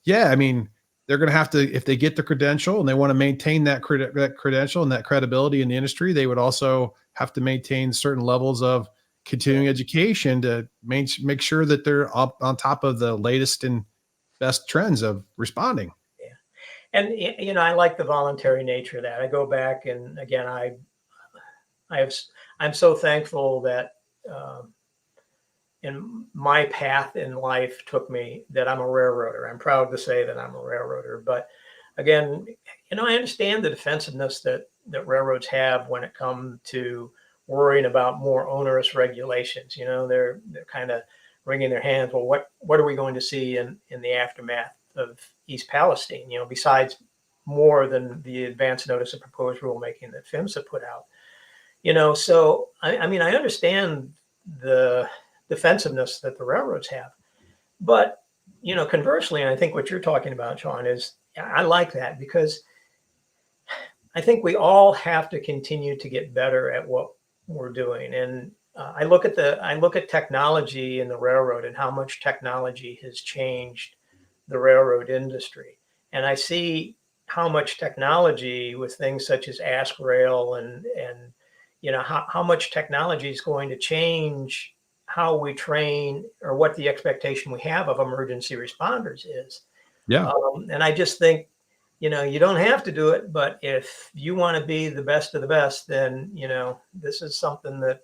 [SPEAKER 1] yeah, I mean, they're going to have to, if they get the credential and they want to maintain that credential and that credibility in the industry, they would also have to maintain certain levels of continuing education to make sure that they're up on top of the latest and best trends of responding.
[SPEAKER 2] Yeah. And I like the voluntary nature of that. I go back, and again, I'm so thankful that in my path in life took me, that I'm a railroader. I'm proud to say that I'm a railroader. But again, I understand the defensiveness that railroads have when it comes to worrying about more onerous regulations. They're kind of wringing their hands. Well, what are we going to see in the aftermath of East Palestine? Besides more than the advance notice of proposed rulemaking that PHMSA put out. So I mean, I understand the defensiveness that the railroads have, but conversely, and I think what you're talking about, Sean, is I like that, because I think we all have to continue to get better at what we're doing. And I look at technology in the railroad and how much technology has changed the railroad industry, and I see how much technology with things such as Ask Rail and how much technology is going to change how we train, or what the expectation we have of emergency responders is.
[SPEAKER 1] Yeah.
[SPEAKER 2] And I just think, you don't have to do it, but if you want to be the best of the best, then, this is something that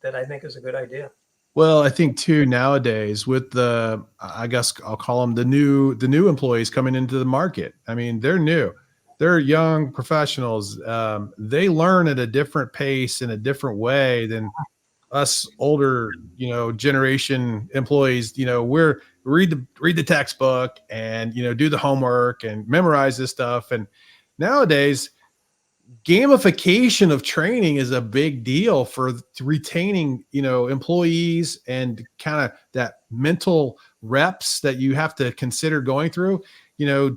[SPEAKER 2] I think is a good idea.
[SPEAKER 1] Well, I think too, nowadays with the, I guess I'll call them the new employees coming into the market. I mean, they're new, they're young professionals. They learn at a different pace in a different way than us older, generation employees. We're read the textbook and, do the homework and memorize this stuff. And nowadays, gamification of training is a big deal for retaining, employees, and kind of that mental reps that you have to consider going through,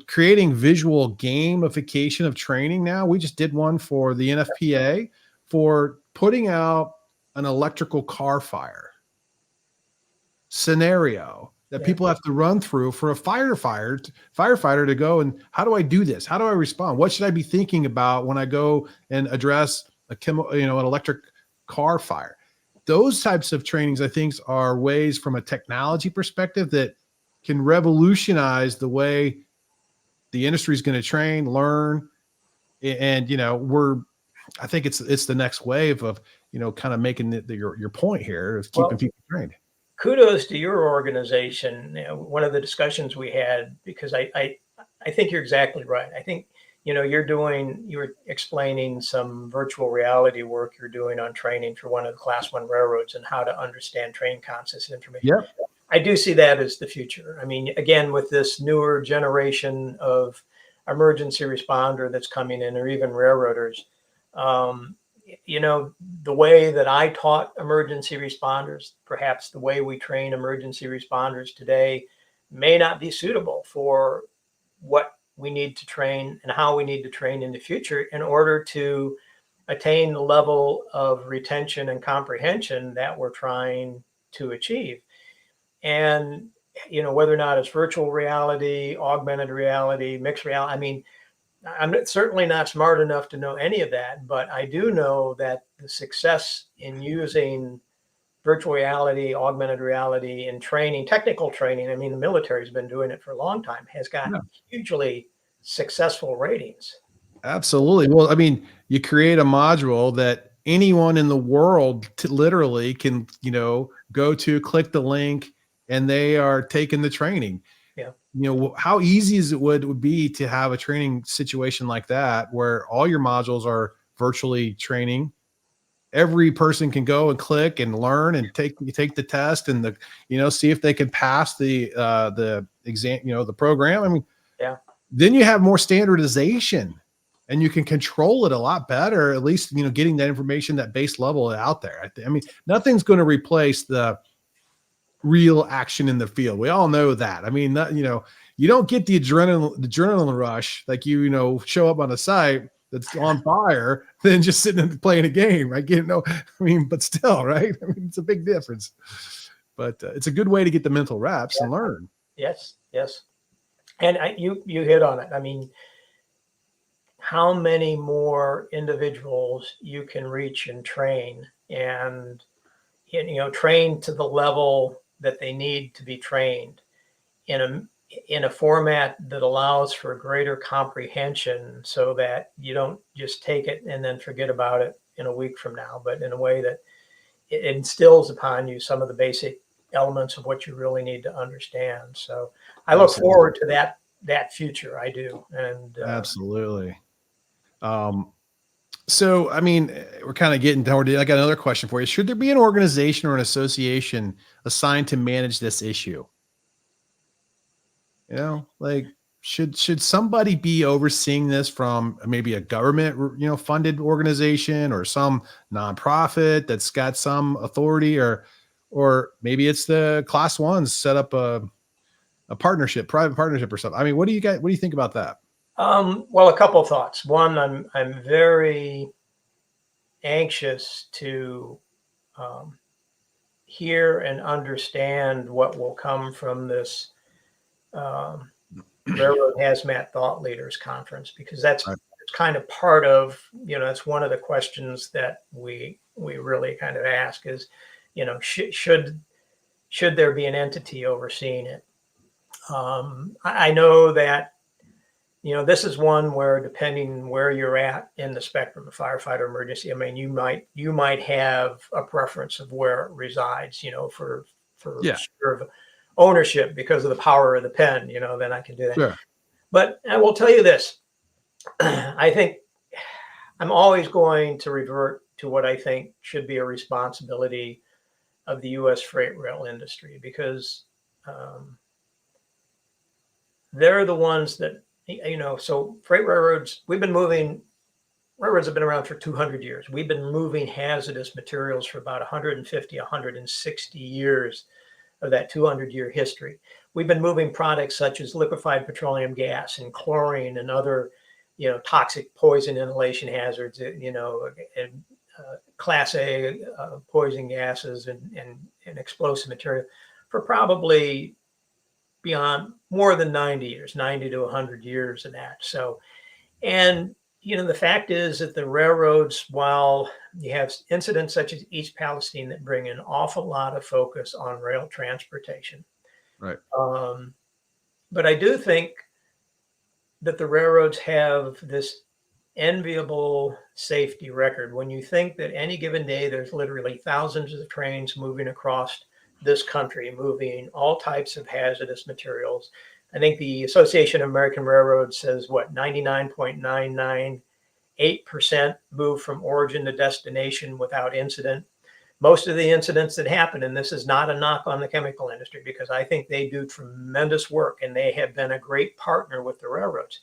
[SPEAKER 1] creating visual gamification of training. Now, we just did one for the NFPA for putting out an electrical car fire scenario that people have to run through for a firefighter to go, and how do I do this? How do I respond? What should I be thinking about when I go and address an electric car fire? Those types of trainings, I think, are ways from a technology perspective that can revolutionize the way the industry is going to train, learn. And, I think it's the next wave of, kind of making your point here of keeping people trained.
[SPEAKER 2] Kudos to your organization. One of the discussions we had, because I think you're exactly right. I think, you're explaining some virtual reality work you're doing on training for one of the Class 1 railroads and how to understand train consist information.
[SPEAKER 1] Yeah.
[SPEAKER 2] I do see that as the future. I mean, again, with this newer generation of emergency responder that's coming in, or even railroaders, the way that I taught emergency responders, perhaps the way we train emergency responders today, may not be suitable for what we need to train and how we need to train in the future in order to attain the level of retention and comprehension that we're trying to achieve. And, whether or not it's virtual reality, augmented reality, mixed reality, I mean, I'm certainly not smart enough to know any of that, but I do know that the success in using virtual reality, augmented reality in training, technical training, I mean, the military's been doing it for a long time, has gotten hugely successful ratings.
[SPEAKER 1] Absolutely. Well, I mean, you create a module that anyone in the world literally can, go to, click the link, and they are taking the training.
[SPEAKER 2] Yeah.
[SPEAKER 1] How easy is it would be to have a training situation like that, where all your modules are virtually training. Every person can go and click and learn and take the test and see if they can pass the exam, the program. I mean, then you have more standardization and you can control it a lot better, at least, getting that information, that base level out there. I mean, nothing's going to replace the real action in the field. We all know that. I mean, you don't get the adrenaline rush like show up on a site that's on fire than just sitting and playing a game, right? But still, right? I mean, it's a big difference. But it's a good way to get the mental reps and learn.
[SPEAKER 2] Yes, yes. And you hit on it. I mean, how many more individuals you can reach and train, and train to the level that they need to be trained in a format that allows for greater comprehension, so that you don't just take it and then forget about it in a week from now, but in a way that it instills upon you some of the basic elements of what you really need to understand. So I look forward to that future. I do. And
[SPEAKER 1] absolutely. So, I mean, we're kind of getting toward. I got another question for you. Should there be an organization or an association assigned to manage this issue? Like, should somebody be overseeing this from maybe a government, funded organization, or some nonprofit that's got some authority, or maybe it's the class ones set up a partnership, private partnership or something. I mean, what do you think about that?
[SPEAKER 2] Well, a couple of thoughts. One, I'm very anxious to hear and understand what will come from this Railroad Hazmat Thought Leaders Conference, because that's kind of part of, that's one of the questions that we really kind of ask is, should there be an entity overseeing it? I know that, this is one where, depending where you're at in the spectrum of firefighter emergency, I mean, you might have a preference of where it resides, for sure, ownership because of the power of the pen, then I can do that.
[SPEAKER 1] Sure.
[SPEAKER 2] But I will tell you this, I think I'm always going to revert to what I think should be a responsibility of the U.S. freight rail industry, because they're the ones that, so freight railroads, railroads have been around for 200 years. We've been moving hazardous materials for about 150, 160 years of that 200-year history. We've been moving products such as liquefied petroleum gas and chlorine and other, toxic poison inhalation hazards, and Class A poison gases and explosive material for probably beyond more than 90 years, 90 to 100 years of that. So, and the fact is that the railroads, while you have incidents such as East Palestine that bring an awful lot of focus on rail transportation,
[SPEAKER 1] right?
[SPEAKER 2] But I do think that the railroads have this enviable safety record. When you think that any given day there's literally thousands of trains moving across this country, moving all types of hazardous materials. I think the Association of American Railroads says 99.998% move from origin to destination without incident. Most of the incidents that happen, and this is not a knock on the chemical industry, because I think they do tremendous work and they have been a great partner with the railroads.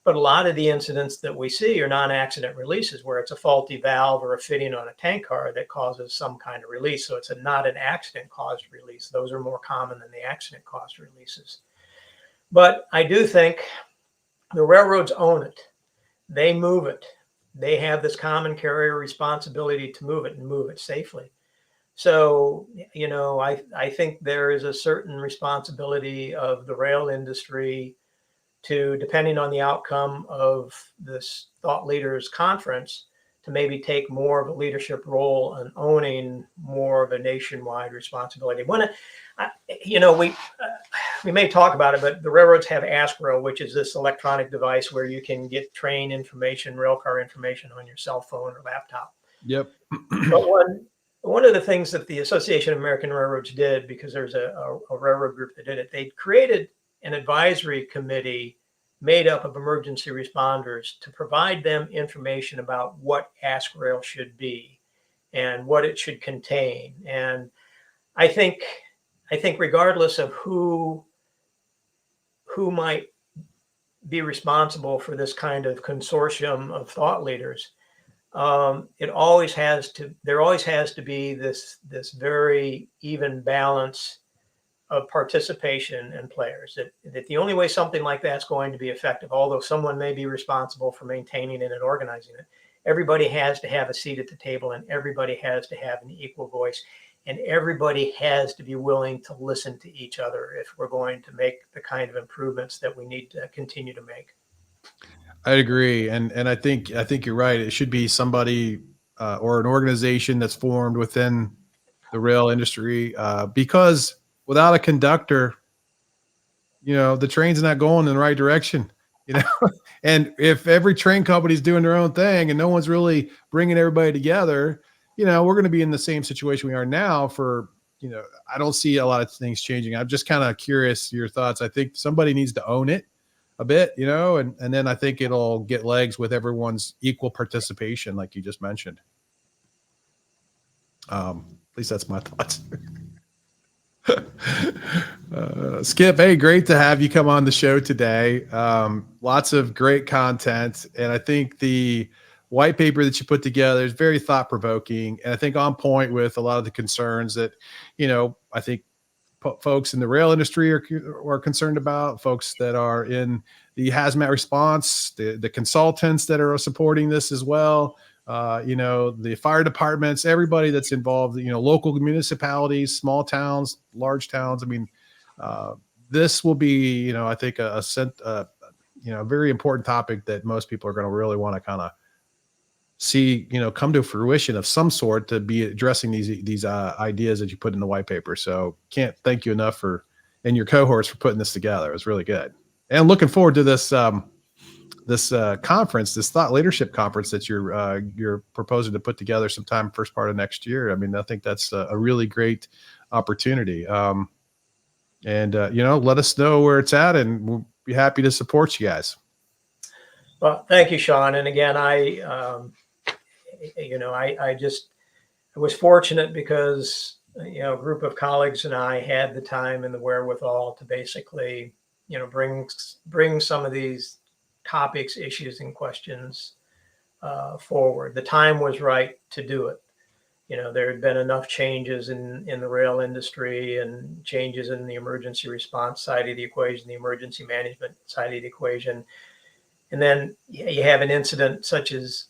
[SPEAKER 2] But a lot of the incidents that we see are non-accident releases, where it's a faulty valve or a fitting on a tank car that causes some kind of release. So it's not an accident-caused release. Those are more common than the accident-caused releases. But I do think the railroads own it. They move it. They have this common carrier responsibility to move it and move it safely. So, I think there is a certain responsibility of the rail industry to, depending on the outcome of this thought leaders conference, to maybe take more of a leadership role in owning more of a nationwide responsibility. When, we may talk about it, but the railroads have AskRail, which is this electronic device where you can get train information, rail car information on your cell phone or laptop.
[SPEAKER 1] Yep.
[SPEAKER 2] But one of the things that the Association of American Railroads did, because there's a railroad group that did it, they created an advisory committee made up of emergency responders to provide them information about what AskRail should be and what it should contain. And I think regardless of who might be responsible for this kind of consortium of thought leaders, there always has to be this very even balance of participation and players. That the only way something like that's going to be effective, although someone may be responsible for maintaining it and organizing it, everybody has to have a seat at the table, and everybody has to have an equal voice, and everybody has to be willing to listen to each other if we're going to make the kind of improvements that we need to continue to make.
[SPEAKER 1] I agree, and I think you're right. It should be somebody or an organization that's formed within the rail industry, because without a conductor, the train's not going in the right direction. And if every train company's doing their own thing and no one's really bringing everybody together, we're going to be in the same situation we are now. I don't see a lot of things changing. I'm just kind of curious your thoughts. I think somebody needs to own it a bit, and then I think it'll get legs with everyone's equal participation, like you just mentioned. At least that's my thoughts. Skip, hey, great to have you come on the show today. Lots of great content, and I think the white paper that you put together is very thought-provoking, and I think on point with a lot of the concerns that I think folks in the rail industry are concerned about, folks that are in the hazmat response, the consultants that are supporting this as well, the fire departments, everybody that's involved, local municipalities, small towns, large towns. I mean, this will be, I think a very important topic that most people are going to really want to kind of see, come to fruition of some sort, to be addressing these ideas that you put in the white paper. So can't thank you enough and your cohorts for putting this together. It was really good. And looking forward to this conference, this thought leadership conference that you're proposing to put together sometime first part of next year. I mean, I think that's a really great opportunity. Let us know where it's at, and we'll be happy to support you guys.
[SPEAKER 2] Well, thank you, Sean. And again, I was fortunate because, a group of colleagues and I had the time and the wherewithal to basically, bring some of these topics, issues, and questions forward. The time was right to do it. There had been enough changes in the rail industry and changes in the emergency response side of the equation, the emergency management side of the equation. And then you have an incident such as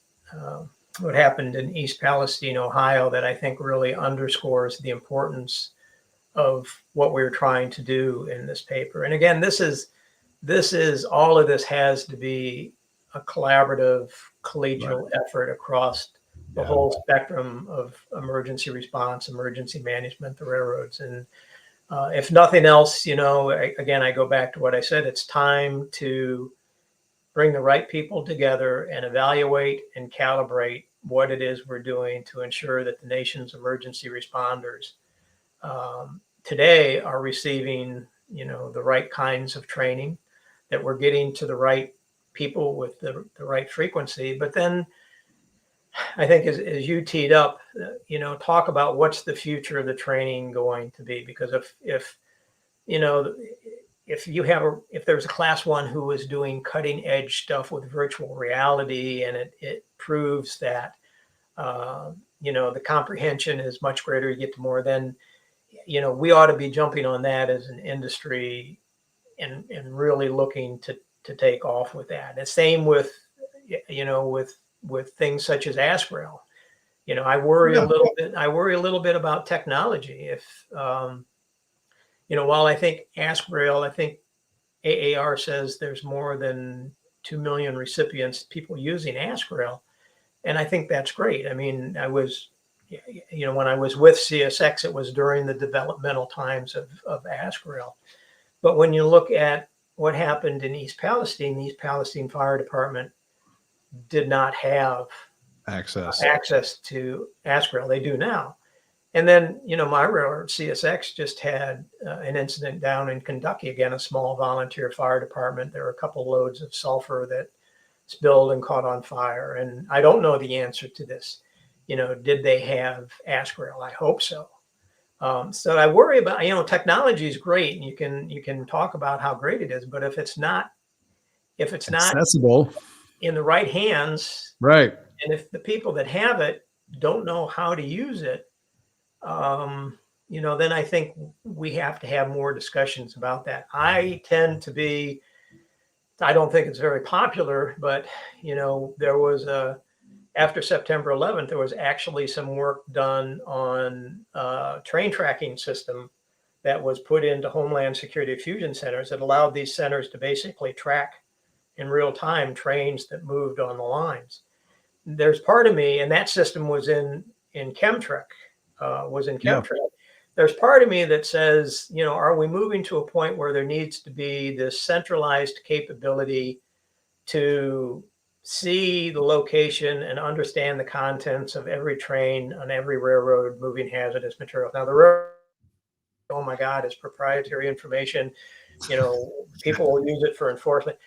[SPEAKER 2] what happened in East Palestine, Ohio, that I think really underscores the importance of what we're trying to do in this paper. And again, all of this has to be a collaborative, collegial effort across the whole spectrum of emergency response, emergency management, the railroads. And if nothing else, again, I go back to what I said, it's time to bring the right people together and evaluate and calibrate what it is we're doing to ensure that the nation's emergency responders today are receiving, the right kinds of training, that we're getting to the right people with the right frequency. But then I think as you teed up, talk about what's the future of the training going to be, because if there's a class 1 who is doing cutting edge stuff with virtual reality, and it proves that, the comprehension is much greater, you get to more, then, we ought to be jumping on that as an industry and really looking to take off with that. The same with things such as AskRail. I worry a little bit about technology. If, while I think AskRail, AAR says there's more than 2 million recipients, people using AskRail. And I think that's great. I mean, when I was with CSX, it was during the developmental times of AskRail. But when you look at what happened in East Palestine, the East Palestine Fire Department did not have access to AskRail. They do now. And then, my railroad, CSX, just had an incident down in Kentucky, again, a small volunteer fire department. There were a couple loads of sulfur that spilled and caught on fire. And I don't know the answer to this. Did they have AskRail? I hope so. So I worry about, technology is great, and you can talk about how great it is, but if it's not
[SPEAKER 1] accessible
[SPEAKER 2] in the right hands,
[SPEAKER 1] right,
[SPEAKER 2] and if the people that have it don't know how to use it, then I think we have to have more discussions about that. I tend to be, I don't think it's very popular, but, there was after September 11th, there was actually some work done on a train tracking system that was put into Homeland Security Fusion Centers that allowed these centers to basically track in real time trains that moved on the lines. There's part of me, and that system was in Chemtrek,
[SPEAKER 1] Yeah.
[SPEAKER 2] There's part of me that says, are we moving to a point where there needs to be this centralized capability to see the location and understand the contents of every train on every railroad moving hazardous material? Now, the railroad, oh my God, is proprietary information. People will use it for enforcement.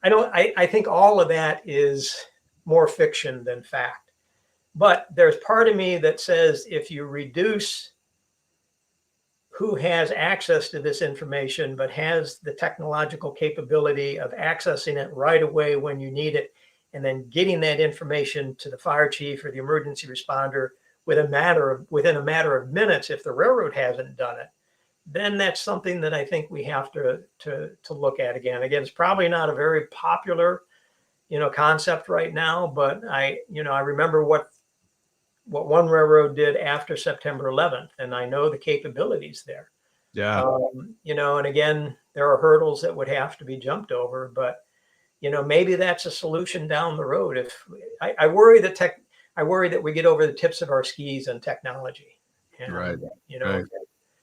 [SPEAKER 2] I think all of that is more fiction than fact. But there's part of me that says if you reduce who has access to this information, but has the technological capability of accessing it right away when you need it, and then getting that information to the fire chief or the emergency responder within a matter of minutes, if the railroad hasn't done it, then that's something that I think we have to look at again. Again, it's probably not a very popular, concept right now, but I remember what one railroad did after September 11th, and I know the capabilities there.
[SPEAKER 1] Yeah.
[SPEAKER 2] And again, there are hurdles that would have to be jumped over, but maybe that's a solution down the road. If I worry that we get over the tips of our skis on technology, and
[SPEAKER 1] Right. Right.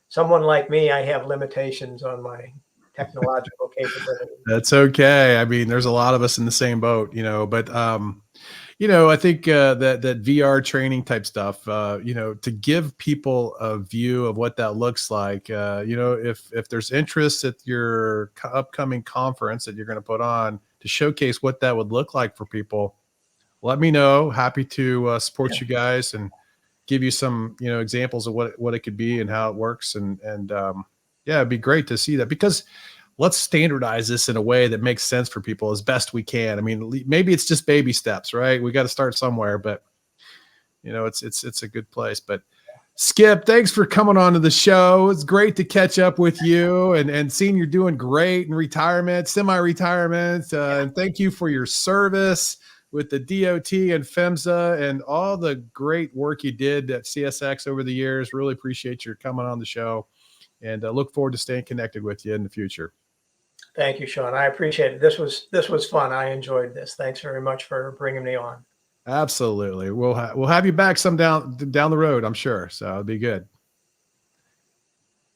[SPEAKER 2] someone like me, I have limitations on my technological capability.
[SPEAKER 1] That's okay. I mean, there's a lot of us in the same boat, but I think that VR training type stuff, to give people a view of what that looks like, if there's interest at your upcoming conference that you're going to put on to showcase what that would look like for people, let me know. Happy to support you guys and give you some, examples of what it could be and how it works. And yeah, it'd be great to see that, because let's standardize this in a way that makes sense for people as best we can. I mean, maybe it's just baby steps, right? We got to start somewhere, but it's a good place. But Skip, thanks for coming on to the show. It's great to catch up with you and seeing you're doing great in retirement, semi-retirement. And thank you for your service with the DOT and PHMSA and all the great work you did at CSX over the years. Really appreciate your coming on the show, and look forward to staying connected with you in the future.
[SPEAKER 2] Thank you, Sean. I appreciate it. This was fun. I enjoyed this. Thanks very much for bringing me on.
[SPEAKER 1] Absolutely. We'll have you back some down the road, I'm sure. So it'll be good.